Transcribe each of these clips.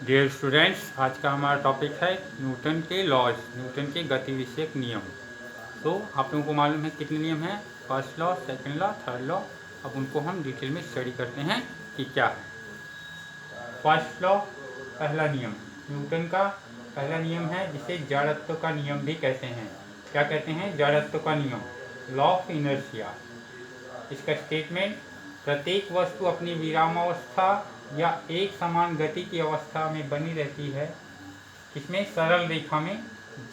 Dear students, आज का हमारा टॉपिक है न्यूटन के लॉज, न्यूटन के गति विषयक नियम। तो आप लोगों को मालूम है कितने नियम हैं? First law, second law, third law. अब उनको हम डिटेल में स्टडी करते हैं कि क्या है। फर्स्ट लॉ, पहला नियम, न्यूटन का पहला नियम है, जिसे जड़त्व का नियम भी कहते हैं। क्या कहते हैं? जड़त्व का नियम, लॉ ऑफ इनर्शिया। इसका स्टेटमेंट, प्रत्येक वस्तु अपनी विरामावस्था या एक समान गति की अवस्था में बनी रहती है, इसमें सरल रेखा में,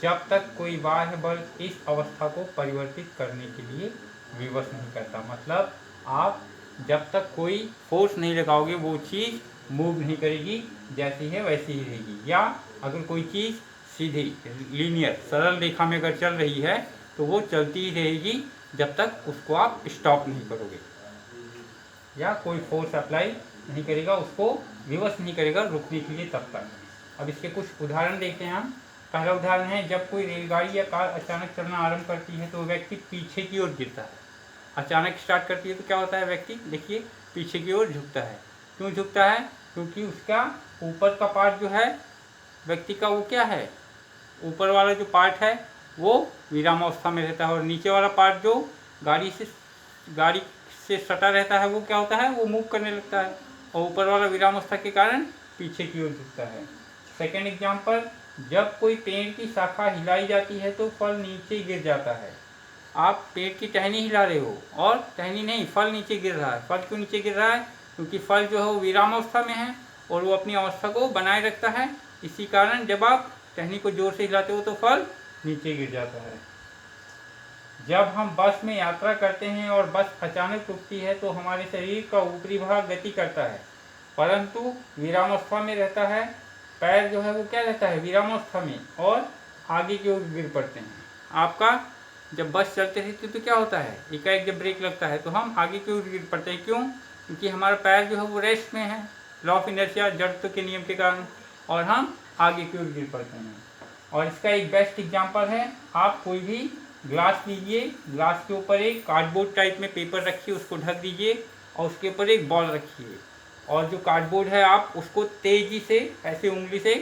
जब तक कोई बाह्य बल इस अवस्था को परिवर्तित करने के लिए विवश नहीं करता। मतलब आप जब तक कोई फोर्स नहीं लगाओगे वो चीज़ मूव नहीं करेगी, जैसी है वैसी ही रहेगी। या अगर कोई चीज़ सीधी लीनियर सरल रेखा में अगर चल रही है तो वो चलती ही रहेगी जब तक उसको आप स्टॉप नहीं करोगे, या कोई फोर्स अप्लाई नहीं करेगा, उसको विवश नहीं करेगा रुकने के लिए तब तक। अब इसके कुछ उदाहरण देखते हैं हम। पहला उदाहरण है, जब कोई रेलगाड़ी या कार अचानक चलना आरंभ करती है तो व्यक्ति पीछे की ओर गिरता है। अचानक स्टार्ट करती है तो क्या होता है? व्यक्ति देखिए पीछे की ओर झुकता है। क्यों झुकता है? क्योंकि उसका ऊपर का पार्ट जो है व्यक्ति का, वो क्या है, ऊपर वाला जो पार्ट है वो विरामावस्था में रहता है, और नीचे वाला पार्ट जो गाड़ी से सटा रहता है वो क्या होता है? वो मूव करने लगता है, और ऊपर वाला विरामावस्था के कारण पीछे की ओर झुकता है। सेकेंड एग्जाम्पल, जब कोई पेड़ की शाखा हिलाई जाती है तो फल नीचे गिर जाता है। आप पेड़ की टहनी हिला रहे हो और टहनी नहीं, फल नीचे गिर रहा है। फल क्यों नीचे गिर रहा है? क्योंकि फल जो है वो विरामावस्था में है और वो अपनी अवस्था को बनाए रखता है। इसी कारण जब आप टहनी को जोर से हिलाते हो तो फल नीचे गिर जाता है। जब हम बस में यात्रा करते हैं और बस अचानक रुकती है तो हमारे शरीर का ऊपरी भाग गति करता है, परंतु विरामावस्था में रहता है। पैर जो है वो क्या रहता है? विरामावस्था में, और आगे की ओर गिर पड़ते हैं। आपका जब बस चलते रहती है तो क्या होता है? एकाएक जब ब्रेक लगता है तो हम आगे की ओर गिर पड़ते हैं। क्यों? क्योंकि हमारा पैर जो है वो रेस्ट में है, लॉ ऑफ इनर्शिया, जड़त्व के नियम के कारण, और हम आगे की ओर गिर पड़ते हैं। और इसका एक बेस्ट एग्जाम्पल है, आप कोई भी ग्लास लीजिए, ग्लास के ऊपर एक कार्डबोर्ड टाइप में पेपर रखिए, उसको ढक दीजिए, और उसके ऊपर एक बॉल रखिए, और जो कार्डबोर्ड है आप उसको तेजी से ऐसे उंगली से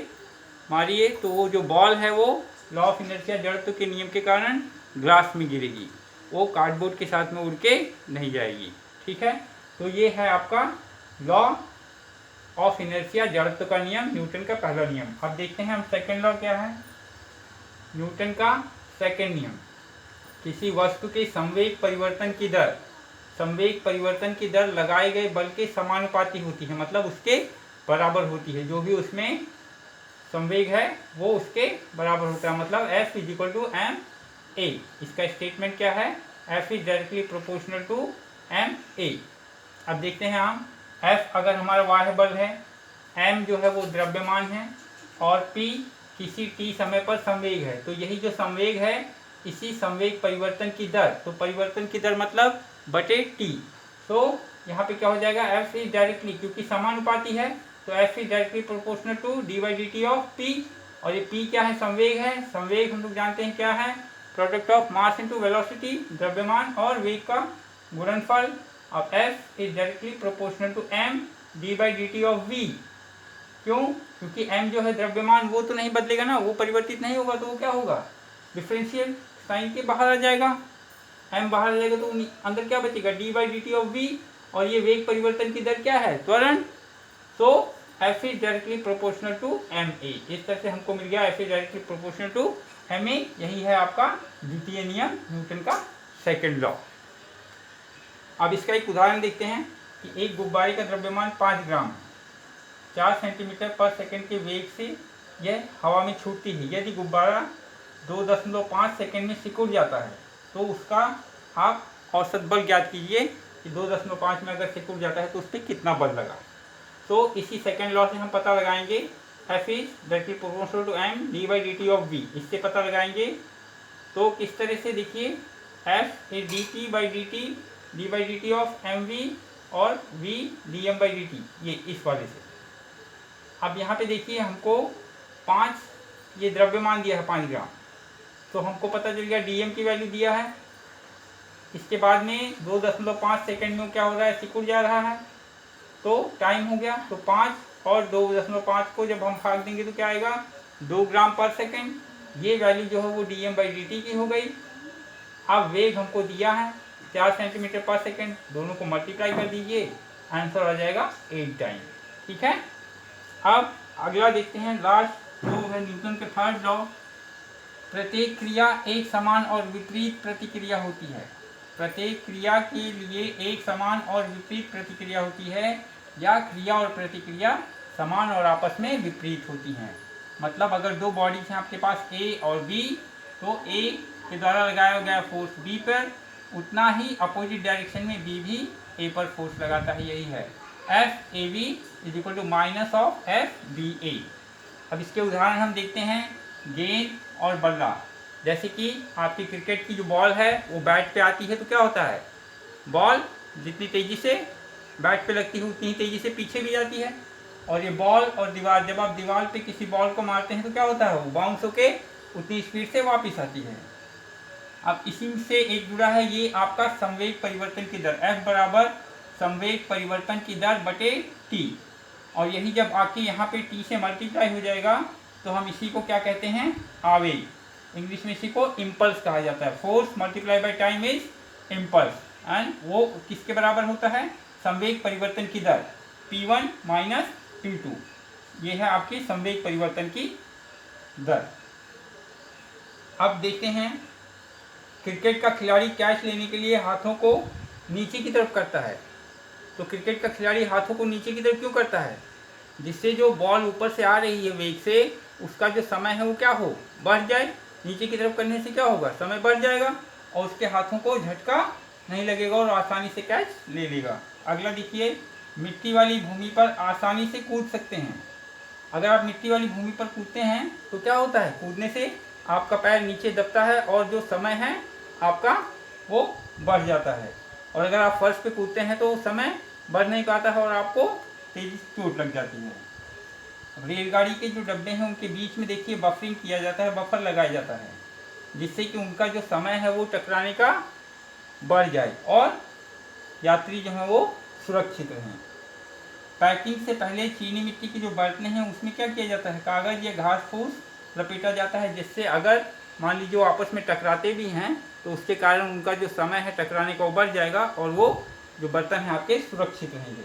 मारिए तो वो जो बॉल है वो लॉ ऑफ इनर्शिया, जड़त्व के नियम के कारण ग्लास में गिरेगी, वो कार्डबोर्ड के साथ में उड़ के नहीं जाएगी। ठीक है, तो ये है आपका लॉ ऑफ इनर्शिया, जड़त्व का नियम, न्यूटन का पहला नियम। अब देखते हैं हम सेकेंड लॉ क्या है। न्यूटन का सेकेंड नियम, किसी वस्तु के संवेग परिवर्तन की दर, संवेग परिवर्तन की दर लगाए गए बल के समानुपाती होती है, मतलब उसके बराबर होती है। जो भी उसमें संवेग है वो उसके बराबर होता है, मतलब F is equal to M A. इसका स्टेटमेंट क्या है? F is directly proportional to M A. अब देखते हैं हम, F अगर हमारा बाह्य बल है, m जो है वो द्रव्यमान है, और p किसी t समय पर संवेग है। तो यही जो संवेग है, इसी संवेग परिवर्तन की दर, तो परिवर्तन की दर मतलब बटे t। तो यहाँ पे क्या हो जाएगा? F इज डायरेक्टली, क्योंकि समानुपाती है तो F is directly proportional to D by D T of p। और ये p क्या है? संवेग है। संवेग हम लोग जानते हैं क्या है? Product of mass into velocity, द्रव्यमान और वेग का गुणनफल। अब F is directly proportional to m D by D T of v। क्यों? क्योंकि m जो है द्रव्यमान, वो तो नहीं बदलेगा ना, वो परिवर्तित नहीं होगा, तो वो क्या होगा? डिफरेंशियल साइन के बाहर आ जाएगा, m बाहर आ जाएगा, तो अंदर क्या बचेगा? D by D T of v। और ये वेग परिवर्तन की दर क्या है? त्वरण। तो F is directly proportional to M A. इस तरह से हमको मिल गया F is directly proportional to M A. यही है आपका द्वितीय नियम, न्यूटन का सेकेंड लॉ। अब इसका एक उदाहरण देखते हैं कि एक गुब्बारे का द्रव्यमान 5 ग्राम 4 सेंटीमीटर पर सेकंड के वेग से यह हवा में छूटती है। यदि गुब्बारा 2.5 सेकंड में सिकुड़ जाता है तो उसका आप औसत बल ज्ञात कीजिए कि 2.5 में अगर सिकुड़ जाता है तो उस पर कितना बल लगा। तो इसी सेकेंड लॉ से हम पता लगाएंगे F is directly proportional to m D by D T of v। इससे पता लगाएंगे तो किस तरह से, देखिए F is D T by D T of M V, और v D M by D T, ये इस वाले से। अब यहाँ पे देखिए हमको 5 ये द्रव्यमान दिया है 5 ग्राम, तो हमको पता चल गया डी एम की वैल्यू दिया है। इसके बाद में 2.5 सेकंड में क्या हो रहा है? सिकुड़ जा रहा है, तो टाइम हो गया। तो 5 और 2.5 को जब हम भाग देंगे तो क्या आएगा, 2 ग्राम पर सेकेंड। ये वैल्यू जो है वो dm/dt की हो गई। अब वेग हमको दिया है 4 सेंटीमीटर पर सेकेंड, दोनों को मल्टीप्लाई कर दीजिए, आंसर आ जाएगा 8 टाइम। ठीक है। अब अगला देखते हैं, लास्ट जो है न्यूटन के थर्ड लॉ। प्रत्येक क्रिया एक समान और विपरीत प्रतिक्रिया होती है। प्रत्येक क्रिया के लिए एक समान और विपरीत प्रतिक्रिया होती है, या क्रिया और प्रतिक्रिया समान और आपस में विपरीत होती हैं। मतलब अगर दो बॉडीज हैं आपके पास A और B, तो A के द्वारा लगाया गया फोर्स B पर, उतना ही अपोजिट डायरेक्शन में B भी A पर फोर्स लगाता है। यही है FAB is equal to minus of FBA। अब इसके उदाहरण हम देखते हैं, गेंद और बल्ला। जैसे कि आपकी क्रिकेट की जो बॉल है वो बैट पे आती है तो क्या होता है, बॉल जितनी तेज़ी से बैट पे लगती है उतनी ही तेज़ी से पीछे भी जाती है। और ये बॉल और दीवार, जब आप दीवार पे किसी बॉल को मारते हैं तो क्या होता है, वो बाउंस होके उतनी स्पीड से वापस आती है। अब इसी से एक जुड़ा है ये आपका संवेग परिवर्तन की दर, F बराबर संवेग परिवर्तन की दर बटे T। और यही जब आके यहाँ पे T से मल्टीप्लाई हो जाएगा तो हम इसी को क्या कहते हैं, आवेग। इंग्लिश में इसी को इम्पल्स कहा जाता है। Force multiply by time is impulse, and वो किसके बराबर होता है, संवेग परिवर्तन की दर P1 माइनस P2। ये है आपकी संवेग परिवर्तन की दर। अब देखते हैं, क्रिकेट का खिलाड़ी कैच लेने के लिए हाथों को नीचे की तरफ करता है। तो क्रिकेट का खिलाड़ी हाथों को नीचे की तरफ क्यों करता है, जिससे जो बॉल ऊपर से आ रही है वेग से, उसका जो समय है वो क्या हो, बढ़ जाए। नीचे की तरफ करने से क्या होगा, समय बढ़ जाएगा और उसके हाथों को झटका नहीं लगेगा और आसानी से कैच ले लेगा। अगला देखिए, मिट्टी वाली भूमि पर आसानी से कूद सकते हैं। अगर आप मिट्टी वाली भूमि पर कूदते हैं तो क्या होता है, कूदने से आपका पैर नीचे दबता है और जो समय है आपका वो बढ़ जाता है। और अगर आप फर्श पे कूदते हैं तो समय बढ़ नहीं पाता है और आपको तेजी से चोट लग जाती है। रेलगाड़ी के जो डब्बे हैं उनके बीच में देखिए बफरिंग किया जाता है, बफर लगाया जाता है, जिससे कि उनका जो समय है वो टकराने का बढ़ जाए और यात्री जो है वो सुरक्षित रहें। पैकिंग से पहले चीनी मिट्टी की जो बर्तनें हैं उसमें क्या किया जाता है, कागज़ या घास फूस लपेटा जाता है, जिससे अगर मान लीजिए वो आपस में टकराते भी हैं तो उसके कारण उनका जो समय है टकराने का वो बढ़ जाएगा और वो जो बर्तन हैं आपके सुरक्षित रहेंगे।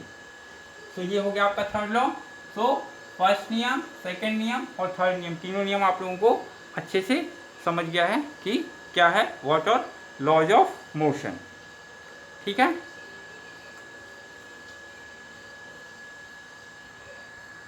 तो ये हो गया आपका थर्ड लॉ। तो फर्स्ट नियम, सेकंड नियम और थर्ड नियम, तीनों नियम आप लोगों को अच्छे से समझ गया है कि क्या है, what are laws of motion. ठीक है।